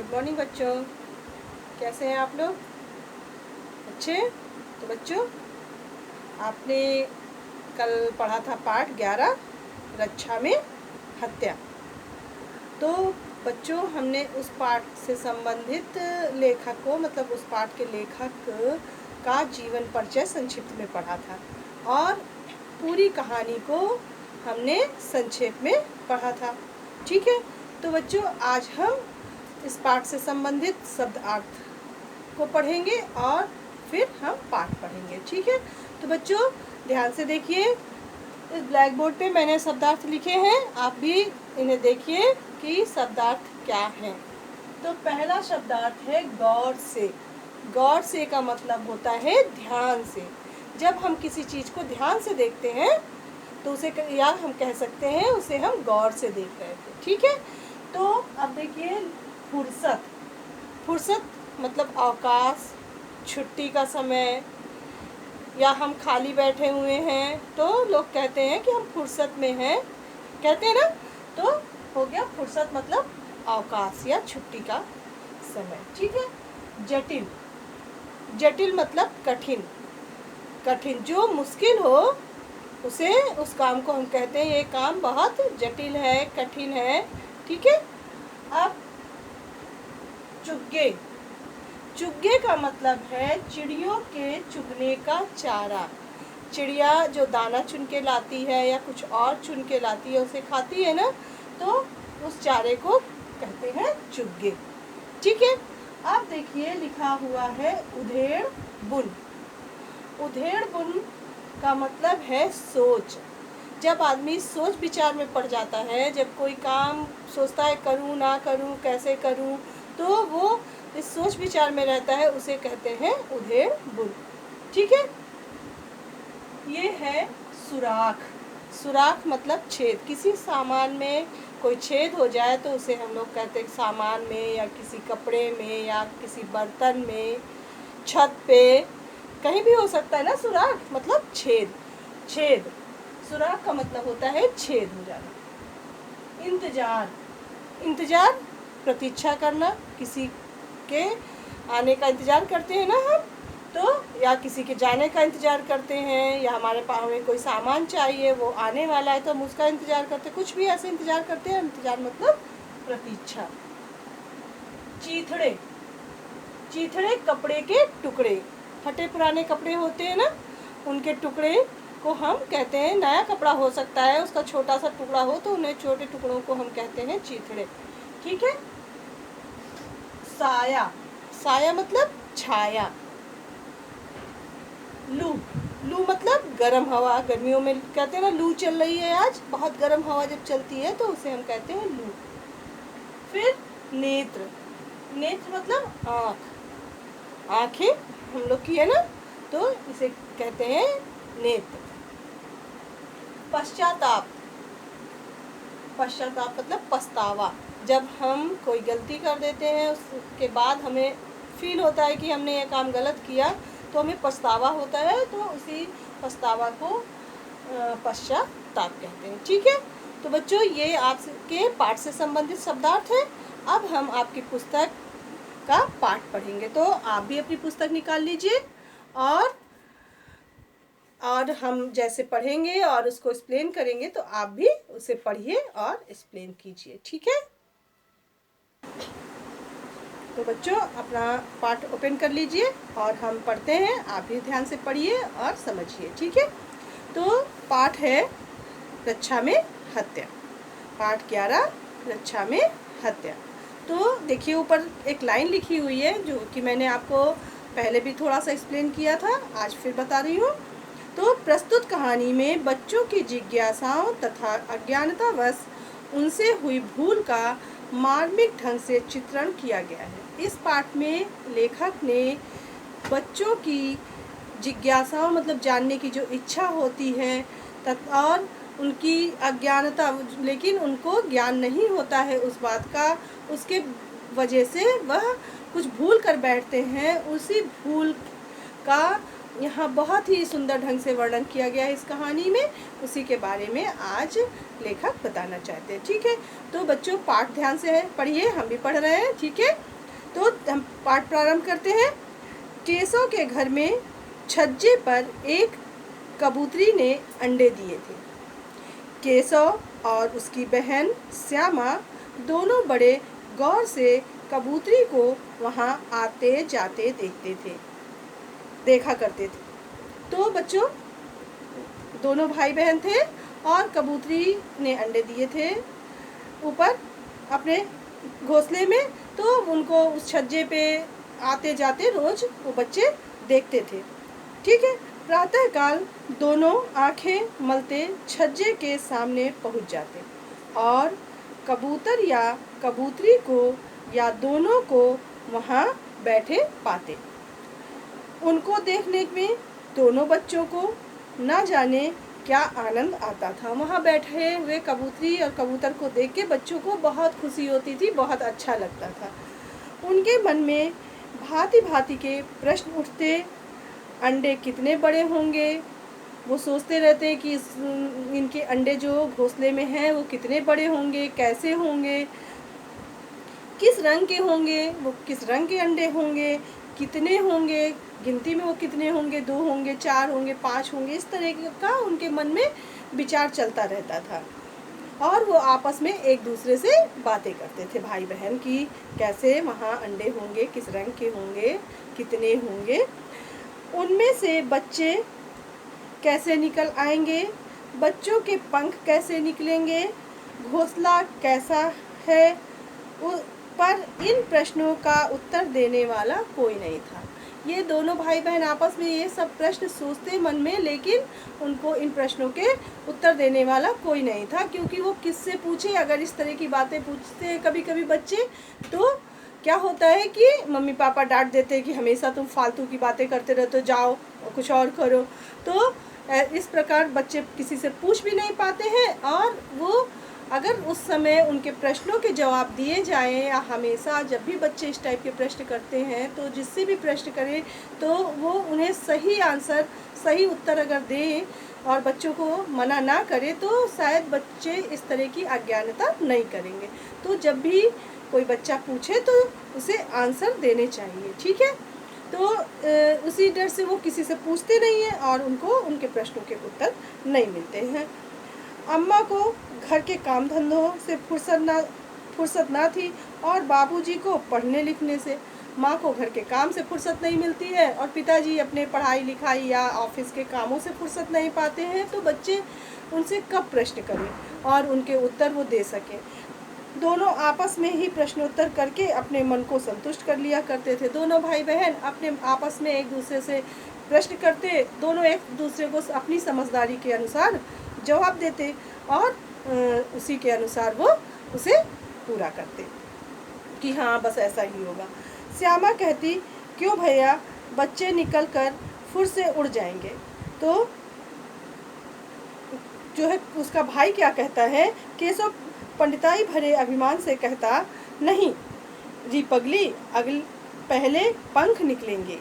Good morning बच्चों, कैसे हैं आप लोग? अच्छे। तो बच्चों, आपने कल पढ़ा था पाठ 11 रक्षा में हत्या। तो बच्चों, हमने उस पाठ से संबंधित लेखक को, मतलब उस पाठ के लेखक का जीवन परिचय संक्षिप्त में पढ़ा था और पूरी कहानी को हमने संक्षेप में पढ़ा था। ठीक है। तो बच्चों, आज हम इस पाठ से संबंधित शब्दार्थ को पढ़ेंगे और फिर हम पाठ पढ़ेंगे। ठीक है। तो बच्चों, ध्यान से देखिए, इस ब्लैक बोर्ड पे मैंने शब्दार्थ लिखे हैं, आप भी इन्हें देखिए कि शब्दार्थ क्या हैं। तो पहला शब्दार्थ है गौर से। गौर से का मतलब होता है ध्यान से। जब हम किसी चीज़ को ध्यान से देखते हैं तो उसे, या हम कह सकते हैं उसे हम गौर से देख रहे थे। ठीक है। तो अब देखिए, फुर्सत। फुर्सत मतलब अवकाश, छुट्टी का समय, या हम खाली बैठे हुए हैं तो लोग कहते हैं कि हम फुर्सत में हैं, कहते हैं ना। तो हो गया फुर्सत मतलब अवकाश या छुट्टी का समय। ठीक है। जटिल। जटिल मतलब कठिन। कठिन, जो मुश्किल हो उसे, उस काम को हम कहते हैं ये काम बहुत जटिल है, कठिन है। ठीक है। अब चुग्गे। चुग्गे का मतलब है चिड़ियों के चुगने का चारा। चिड़िया जो दाना चुन के लाती है या कुछ और चुन के लाती है, उसे खाती है ना, तो उस चारे को कहते हैं चुग्गे। ठीक है। अब देखिए, लिखा हुआ है उधेड़ बुन। उधेड़ बुन का मतलब है सोच। जब आदमी सोच विचार में पड़ जाता है, जब कोई काम सोचता है करूँ ना करूँ, कैसे करूँ, तो वो इस सोच विचार में रहता है, उसे कहते हैं उधेड़ बुन। ठीक है। ये है सुराख। सुराख मतलब छेद। किसी सामान में कोई छेद हो जाए तो उसे हम लोग कहते हैं सामान में, या किसी कपड़े में, या किसी बर्तन में, छत पे, कहीं भी हो सकता है ना। सुराख मतलब छेद। छेद, सुराख का मतलब होता है छेद हो जाना। इंतजार। इंतजार प्रतीक्षा करना, किसी के आने का इंतजार करते हैं ना हम, तो या किसी के जाने का इंतजार करते हैं, या हमारे पास हमें कोई सामान चाहिए, वो आने वाला है तो हम उसका इंतजार करते हैं, कुछ भी ऐसे इंतजार करते हैं। इंतजार मतलब प्रतीक्षा। चीथड़े। चीथड़े कपड़े के टुकड़े। फटे पुराने कपड़े होते हैं ना, उनके टुकड़े को हम कहते हैं, नया कपड़ा हो सकता है, उसका छोटा सा टुकड़ा हो तो उन्हें छोटे टुकड़ों को हम कहते हैं चीथड़े। ठीक है। साया। साया मतलब छाया। लू। लू मतलब गर्म हवा। गर्मियों में कहते हैं ना, लू चल रही है आज, बहुत गर्म हवा जब चलती है तो उसे हम कहते हैं लू। फिर नेत्र। नेत्र मतलब आँख। आँखें हम लोग की है ना, तो इसे कहते हैं नेत्र। पश्चाताप। पश्चाताप मतलब पछतावा। जब हम कोई गलती कर देते हैं, उसके बाद हमें फील होता है कि हमने ये काम गलत किया, तो हमें पछतावा होता है, तो उसी पछतावा को पश्चाताप कहते हैं। ठीक है। तो बच्चों, ये आपके पाठ से संबंधित शब्दार्थ है। अब हम आपकी पुस्तक का पाठ पढ़ेंगे, तो आप भी अपनी पुस्तक निकाल लीजिए और हम जैसे पढ़ेंगे और उसको एक्सप्लेन करेंगे, तो आप भी उसे पढ़िए और एक्सप्लेन कीजिए। ठीक है। तो बच्चों, अपना पाठ ओपन कर लीजिए और हम पढ़ते हैं, आप भी ध्यान से पढ़िए और समझिए। ठीक है। तो पाठ है रक्षा में हत्या। पाठ 11 रक्षा में हत्या। तो देखिए, ऊपर एक लाइन लिखी हुई है जो कि मैंने आपको पहले भी थोड़ा सा एक्सप्लेन किया था, आज फिर बता रही हूँ। तो प्रस्तुत कहानी में बच्चों की जिज्ञासाओं तथा अज्ञानतावश उनसे हुई भूल का मार्मिक ढंग से चित्रण किया गया है। इस पाठ में लेखक ने बच्चों की जिज्ञासाओं मतलब जानने की जो इच्छा होती है, और उनकी अज्ञानता, लेकिन उनको ज्ञान नहीं होता है उस बात का, उसके वजह से वह कुछ भूल कर बैठते हैं, उसी भूल का यहाँ बहुत ही सुंदर ढंग से वर्णन किया गया है इस कहानी में। उसी के बारे में आज लेखक बताना चाहते हैं। ठीक है। तो बच्चों, पाठ ध्यान से पढ़िए, हम भी पढ़ रहे हैं। ठीक है। तो हम पाठ प्रारंभ करते हैं। केशव के घर में छज्जे पर एक कबूतरी ने अंडे दिए थे। केशव और उसकी बहन श्यामा दोनों बड़े गौर से कबूतरी को वहाँ आते जाते देखा करते थे। तो बच्चों, दोनों भाई बहन थे और कबूतरी ने अंडे दिए थे ऊपर अपने घोंसले में, तो उनको उस छज्जे पे आते जाते रोज वो बच्चे देखते थे। ठीक है। प्रातःकाल दोनों आंखें मलते छज्जे के सामने पहुंच जाते और कबूतर या कबूतरी को या दोनों को वहाँ बैठे पाते। उनको देखने में दोनों बच्चों को ना जाने क्या आनंद आता था। वहाँ बैठे हुए कबूतरी और कबूतर को देख के बच्चों को बहुत खुशी होती थी, बहुत अच्छा लगता था। उनके मन में भांति भांति के प्रश्न उठते। अंडे कितने बड़े होंगे, वो सोचते रहते कि इनके अंडे जो घोंसले में हैं वो कितने बड़े होंगे, कैसे होंगे, किस रंग के होंगे, वो किस रंग के अंडे होंगे, कितने होंगे, गिनती में वो कितने होंगे, 2 होंगे, 4 होंगे, 5 होंगे। इस तरह का उनके मन में विचार चलता रहता था और वो आपस में एक दूसरे से बातें करते थे भाई बहन की कैसे वहाँ अंडे होंगे, किस रंग के होंगे, कितने होंगे, उनमें से बच्चे कैसे निकल आएंगे, बच्चों के पंख कैसे निकलेंगे, घोंसला कैसा है। पर इन प्रश्नों का उत्तर देने वाला कोई नहीं था। ये दोनों भाई बहन आपस में ये सब प्रश्न सोचते मन में, लेकिन उनको इन प्रश्नों के उत्तर देने वाला कोई नहीं था, क्योंकि वो किससे पूछे। अगर इस तरह की बातें पूछते हैं कभी कभी बच्चे, तो क्या होता है कि मम्मी पापा डांट देते हैं कि हमेशा तुम फालतू की बातें करते रहते हो, जाओ और कुछ और करो। तो इस प्रकार बच्चे किसी से पूछ भी नहीं पाते हैं, और वो अगर उस समय उनके प्रश्नों के जवाब दिए जाएं, या हमेशा जब भी बच्चे इस टाइप के प्रश्न करते हैं तो जिससे भी प्रश्न करें तो वो उन्हें सही आंसर, सही उत्तर अगर दें और बच्चों को मना ना करे, तो शायद बच्चे इस तरह की अज्ञानता नहीं करेंगे। तो जब भी कोई बच्चा पूछे तो उसे आंसर देने चाहिए। ठीक है। तो उसी डर से वो किसी से पूछते नहीं हैं और उनको उनके प्रश्नों के उत्तर नहीं मिलते हैं। अम्मा को घर के काम धंधों से फुर्सत ना थी और बाबूजी को पढ़ने लिखने से। माँ को घर के काम से फुर्सत नहीं मिलती है और पिताजी अपने पढ़ाई लिखाई या ऑफिस के कामों से फुर्सत नहीं पाते हैं। तो बच्चे उनसे कब प्रश्न करें और उनके उत्तर वो दे सकें। दोनों आपस में ही प्रश्नोत्तर करके अपने मन को संतुष्ट कर लिया करते थे। दोनों भाई बहन अपने आपस में एक दूसरे से प्रश्न करते, दोनों एक दूसरे को अपनी समझदारी के अनुसार जवाब देते और उसी के अनुसार वो उसे पूरा करते कि हाँ बस ऐसा ही होगा। श्यामा कहती, क्यों भैया, बच्चे निकल कर फुर से उड़ जाएंगे। तो जो है उसका भाई क्या कहता है, केशव पंडिताई भरे अभिमान से कहता, नहीं जी पगली, पहले पंख निकलेंगे,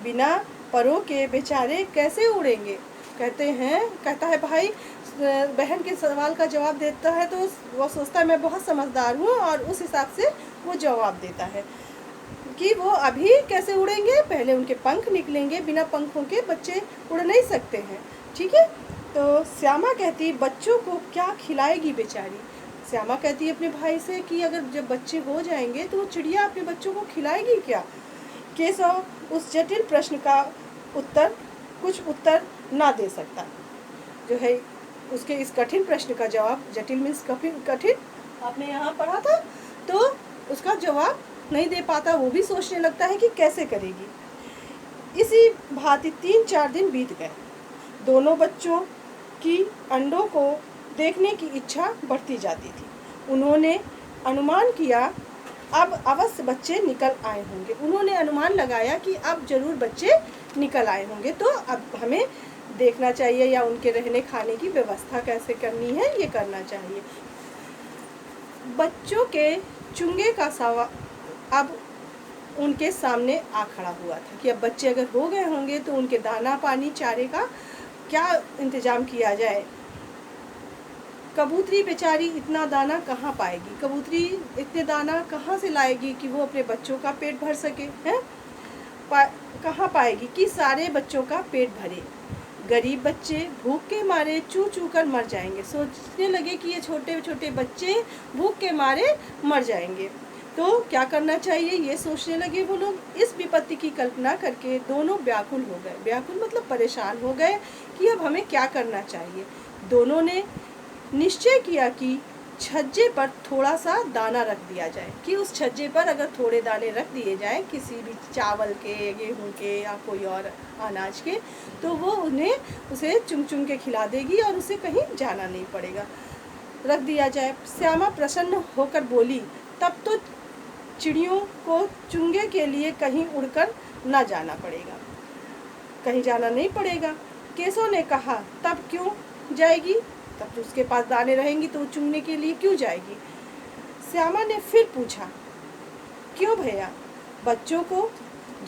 बिना परों के बेचारे कैसे उड़ेंगे। कहता है भाई बहन के सवाल का जवाब देता है तो वो सोचता है मैं बहुत समझदार हूँ, और उस हिसाब से वो जवाब देता है कि वो अभी कैसे उड़ेंगे, पहले उनके पंख निकलेंगे, बिना पंखों के बच्चे उड़ नहीं सकते हैं। ठीक है। तो श्यामा कहती, बच्चों को क्या खिलाएगी बेचारी। श्यामा कहती है अपने भाई से कि अगर जब बच्चे हो जाएंगे तो वो चिड़िया अपने बच्चों को खिलाएगी क्या। केशव उस जटिल प्रश्न का कुछ उत्तर ना दे सकता, जो है उसके इस कठिन प्रश्न का जवाब, जटिल मीन्स कठिन, आपने यहाँ पढ़ा था, तो उसका जवाब नहीं दे पाता। वो भी सोचने लगता है कि कैसे करेगी। इसी भांति 3-4 दिन बीत गए। दोनों बच्चों की अंडों को देखने की इच्छा बढ़ती जाती थी। उन्होंने अनुमान किया अब अवश्य बच्चे निकल आए होंगे। उन्होंने अनुमान लगाया कि अब जरूर बच्चे निकल आए होंगे, तो अब हमें देखना चाहिए या उनके रहने खाने की व्यवस्था कैसे करनी है, ये करना चाहिए। बच्चों के चुंगे का सवाल अब उनके सामने आ खड़ा हुआ था कि अब बच्चे अगर हो गए होंगे तो उनके दाना पानी चारे का क्या इंतजाम किया जाए। कबूतरी बेचारी इतना दाना कहाँ पाएगी, कबूतरी इतने दाना कहाँ से लाएगी कि वो अपने बच्चों का पेट भर सके, हैं? कहाँ पाएगी कि सारे बच्चों का पेट भरे। गरीब बच्चे भूख के मारे चू चू कर मर जाएंगे। सोचने लगे कि ये छोटे छोटे बच्चे भूख के मारे मर जाएंगे, तो क्या करना चाहिए, ये सोचने लगे वो लोग। इस विपत्ति की कल्पना करके दोनों व्याकुल हो गए। व्याकुल मतलब परेशान हो गए कि अब हमें क्या करना चाहिए। दोनों ने निश्चय किया कि छज्जे पर थोड़ा सा दाना रख दिया जाए, कि उस छज्जे पर अगर थोड़े दाने रख दिए जाएं किसी भी चावल के, गेहूं के या कोई और अनाज के, तो वो उसे चुंग चुंग के खिला देगी और उसे कहीं जाना नहीं पड़ेगा। रख दिया जाए। श्यामा प्रसन्न होकर बोली, तब तो चिड़ियों को चुंगे के लिए कहीं उड़कर न जाना पड़ेगा, कहीं जाना नहीं पड़ेगा। केशव ने कहा, तब क्यों जाएगी, तब तो उसके पास दाने रहेंगी तो वो चुंगने के लिए क्यों जाएगी। श्यामा ने फिर पूछा, क्यों भैया, बच्चों को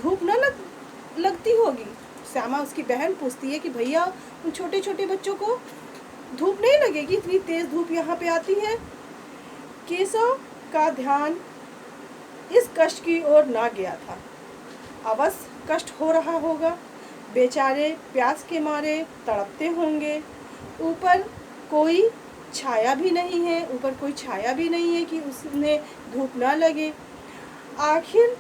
धूप न लगती होगी। श्यामा उसकी बहन पूछती है कि भैया उन छोटे छोटे बच्चों को धूप नहीं लगेगी, इतनी तेज धूप यहाँ पे आती है। केशव का ध्यान इस कष्ट की ओर ना गया था। अवश्य कष्ट हो रहा होगा, बेचारे प्यास के मारे तड़पते होंगे। ऊपर कोई छाया भी नहीं है, कि उसने धूप ना लगे। आखिर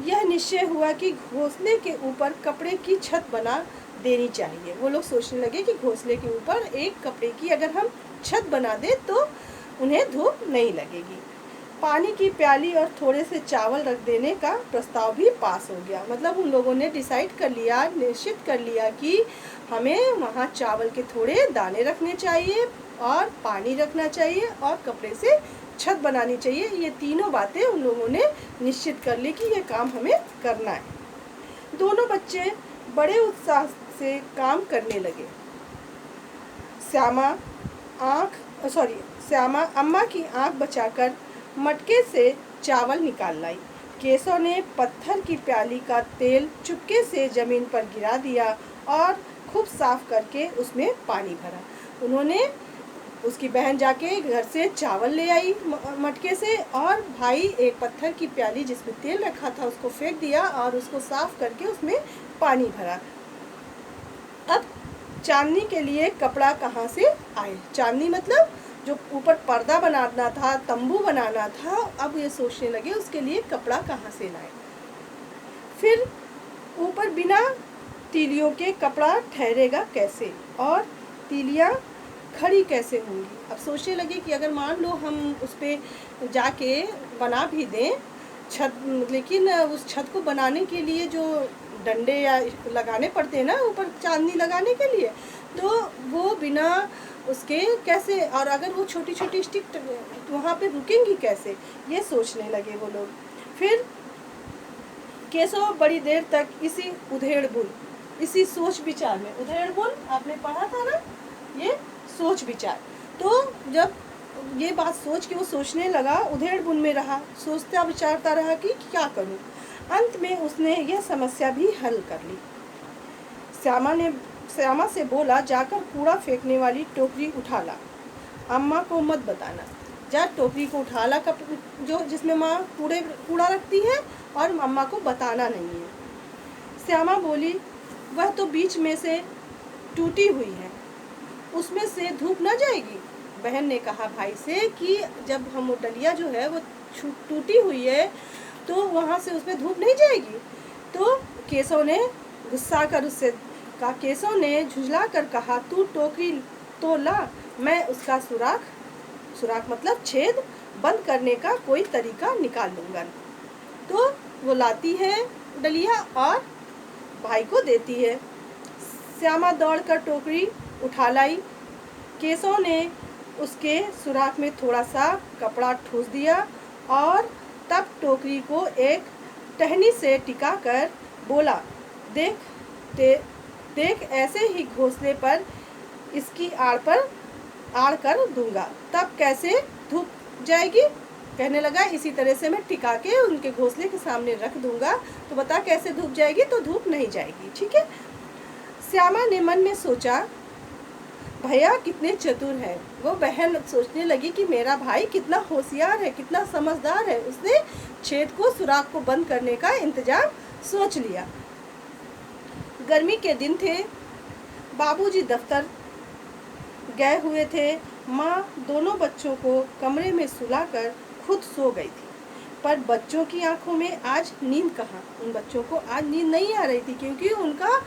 यह निश्चय हुआ कि घोंसले के ऊपर कपड़े की छत बना देनी चाहिए। वो लोग सोचने लगे कि घोंसले के ऊपर एक कपड़े की अगर हम छत बना दे तो उन्हें धूप नहीं लगेगी। पानी की प्याली और थोड़े से चावल रख देने का प्रस्ताव भी पास हो गया। मतलब उन लोगों ने निश्चित कर लिया कि हमें वहाँ चावल के थोड़े दाने रखने चाहिए और पानी रखना चाहिए और कपड़े से छत बनानी चाहिए। ये तीनों बातें उन लोगों ने निश्चित कर ली कि ये काम हमें करना है। दोनों बच्चे बड़े उत्साह से काम करने लगे। श्यामा अम्मा की आंख बचाकर मटके से चावल निकाल लाई। केशव ने पत्थर की प्याली का तेल चुपके से जमीन पर गिरा दिया और खूब साफ करके उसमें पानी भरा। उन्होंने उसकी बहन जाके घर से चावल ले आई मटके से, और भाई एक पत्थर की प्याली जिसमें तेल रखा था उसको फेंक दिया और उसको साफ करके उसमें पानी भरा। अब चांदनी के लिए कपड़ा कहाँ से आए। चांदनी मतलब जो ऊपर पर्दा बनाना था, तंबू बनाना था। अब ये सोचने लगे उसके लिए कपड़ा कहाँ से लाए। फिर ऊपर बिना तीलियों के कपड़ा ठहरेगा कैसे, और तीलियाँ खड़ी कैसे होंगी। अब सोचने लगे कि अगर मान लो हम उस पर जाके बना भी दें छत, लेकिन उस छत को बनाने के लिए जो डंडे या लगाने पड़ते हैं ना ऊपर चांदनी लगाने के लिए, तो वो बिना उसके कैसे, और अगर वो छोटी छोटी स्टिक वहाँ पे रुकेंगी कैसे, ये सोचने लगे वो लोग। फिर केशव बड़ी देर तक इसी सोच विचार में, उधेड़-बुन आपने पढ़ा था ना, ये सोच विचार। तो जब ये बात सोच के वो सोचने लगा, उधेड़-बुन में रहा, सोचता विचारता रहा कि क्या करूं। अंत में उसने यह समस्या भी हल कर ली। श्यामा से बोला, जाकर कूड़ा फेंकने वाली टोकरी उठा ला, अम्मा को मत बताना। जा टोकरी को उठा ला, जो जिसमें माँ कूड़ा रखती है, और अम्मा को बताना नहीं है। श्यामा बोली, वह तो बीच में से टूटी हुई है, उसमें से धूप न जाएगी। बहन ने कहा भाई से कि जब हम डलिया जो है वो टूटी हुई है तो वहाँ से उसमें धूप नहीं जाएगी। तो केशव ने गुस्सा कर उससे कहा, केशव ने झुंझला कर कहा, तू टोकरी तो ला, मैं उसका सुराख मतलब छेद बंद करने का कोई तरीका निकाल लूँगा। तो वो लाती है डलिया और भाई को देती है। श्यामा दौड़कर टोकरी उठा लाई। केशव ने उसके सुराख में थोड़ा सा कपड़ा ठूस दिया और तब टोकरी को एक टहनी से टिका कर बोला, देख ऐसे ही घोंसले पर इसकी आड़ कर दूंगा, तब कैसे धूप जाएगी। कहने लगा, इसी तरह से मैं टिका के उनके घोंसले के सामने रख दूंगा, तो बता कैसे धूप जाएगी। तो धूप नहीं जाएगी, ठीक है। श्यामा ने मन में सोचा, भैया कितने चतुर हैं, वो बहन सोचने लगी कि मेरा भाई कितना होशियार है, कितना समझदार है, उसने छेद को, सुराख को बंद करने का इंतजाम सोच लिया। गर्मी के दिन थे, बाबूजी दफ्तर गए हुए थे। माँ दोनों बच्चों को कमरे में सुलाकर खुद सो गई थी, पर बच्चों की आंखों में आज नींद कहाँ। उन बच्चों को आज नींद नहीं आ रही थी, क्योंकि उनका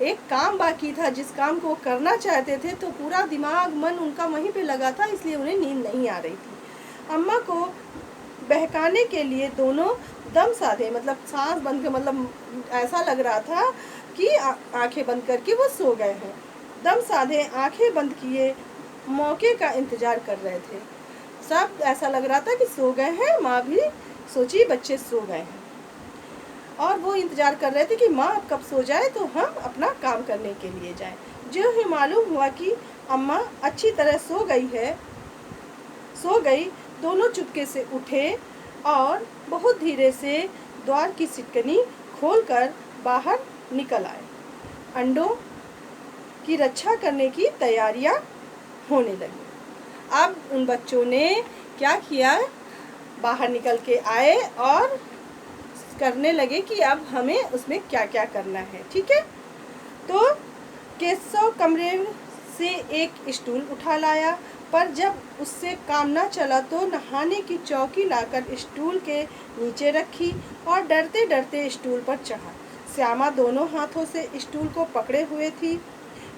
एक काम बाकी था, जिस काम को करना चाहते थे, तो पूरा दिमाग मन उनका वहीं पे लगा था, इसलिए उन्हें नींद नहीं आ रही थी। अम्मा को बहकाने के लिए दोनों दम साधे, मतलब सांस बंद कर, मतलब ऐसा लग रहा था कि आंखें बंद करके वो सो गए हैं। दम साधे आंखें बंद किए मौके का इंतजार कर रहे थे। सब ऐसा लग रहा था कि सो गए हैं, माँ भी सोची बच्चे सो गए हैं, और वो इंतजार कर रहे थे कि माँ अब कब सो जाए तो हम अपना काम करने के लिए जाएं। जो ही मालूम हुआ कि अम्मा अच्छी तरह सो गई, दोनों चुपके से उठे और बहुत धीरे से द्वार की सिटकनी खोलकर बाहर निकल आए। अंडों की रक्षा करने की तैयारियां होने लगी। अब उन बच्चों ने क्या किया, बाहर निकल के आए और करने लगे कि अब हमें उसमें क्या क्या करना है। ठीक है, तो केशव कमरे से एक स्टूल उठा लाया, पर जब उससे काम न चला तो नहाने की चौकी लाकर स्टूल के नीचे रखी और डरते डरते स्टूल पर चढ़ा। श्यामा दोनों हाथों से स्टूल को पकड़े हुए थी।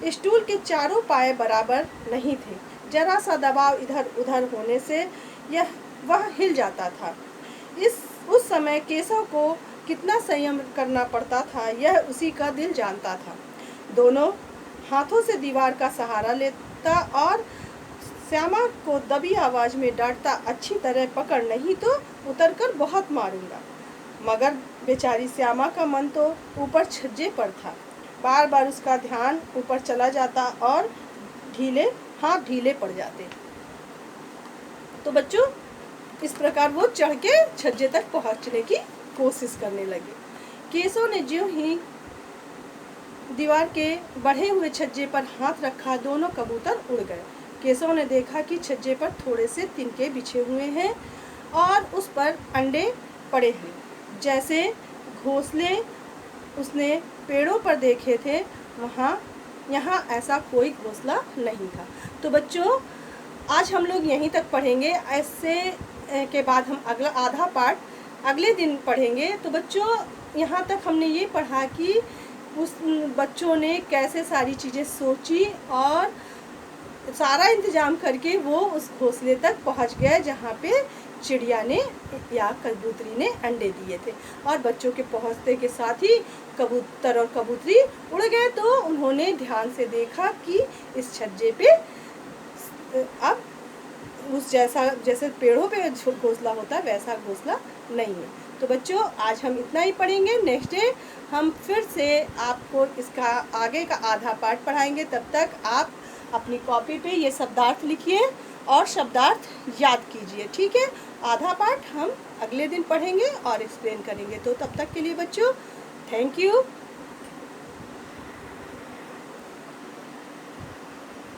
स्टूल के चारों पाए बराबर नहीं थे, जरा सा दबाव इधर उधर होने से वह हिल जाता था। उस समय केशव को कितना संयम करना पड़ता था, यह उसी का दिल जानता था। दोनों हाथों से दीवार का सहारा लेता और श्यामा को दबी आवाज में डांटता, अच्छी तरह पकड़, नहीं तो उतरकर बहुत मारूंगा। मगर बेचारी श्यामा का मन तो ऊपर छज्जे पर था। बार बार उसका ध्यान ऊपर चला जाता और हाथ ढीले पड़ जाते। तो बच्चों, इस प्रकार वो चढ़ के छज्जे तक पहुंचने की कोशिश करने लगे। केशव ने ज्यों ही दीवार के बढ़े हुए छज्जे पर हाथ रखा, दोनों कबूतर उड़ गए। केशव ने देखा कि छज्जे पर थोड़े से तिनके बिछे हुए हैं और उस पर अंडे पड़े हैं, जैसे घोंसले उसने पेड़ों पर देखे थे। यहाँ ऐसा कोई घोंसला नहीं था। तो बच्चों, आज हम लोग यहीं तक पढ़ेंगे। ऐसे के बाद हम अगला आधा पार्ट अगले दिन पढ़ेंगे। तो बच्चों, यहाँ तक हमने ये पढ़ा कि उस बच्चों ने कैसे सारी चीज़ें सोची और सारा इंतजाम करके वो उस घोंसले तक पहुँच गए जहाँ पे चिड़िया ने या कबूतरी ने अंडे दिए थे। और बच्चों के पहुँचते के साथ ही कबूतर और कबूतरी उड़ गए। तो उन्होंने ध्यान से देखा कि इस छज्जे पे अब उस जैसे पेड़ों पे घोंसला होता है वैसा घोंसला नहीं है। तो बच्चों, आज हम इतना ही पढ़ेंगे। नेक्स्ट डे हम फिर से आपको इसका आगे का आधा पार्ट पढ़ाएंगे। तब तक आप अपनी कॉपी पे ये शब्दार्थ लिखिए और शब्दार्थ याद कीजिए। ठीक है, आधा पार्ट हम अगले दिन पढ़ेंगे और एक्सप्लेन करेंगे। तो तब तक के लिए बच्चों, थैंक यू।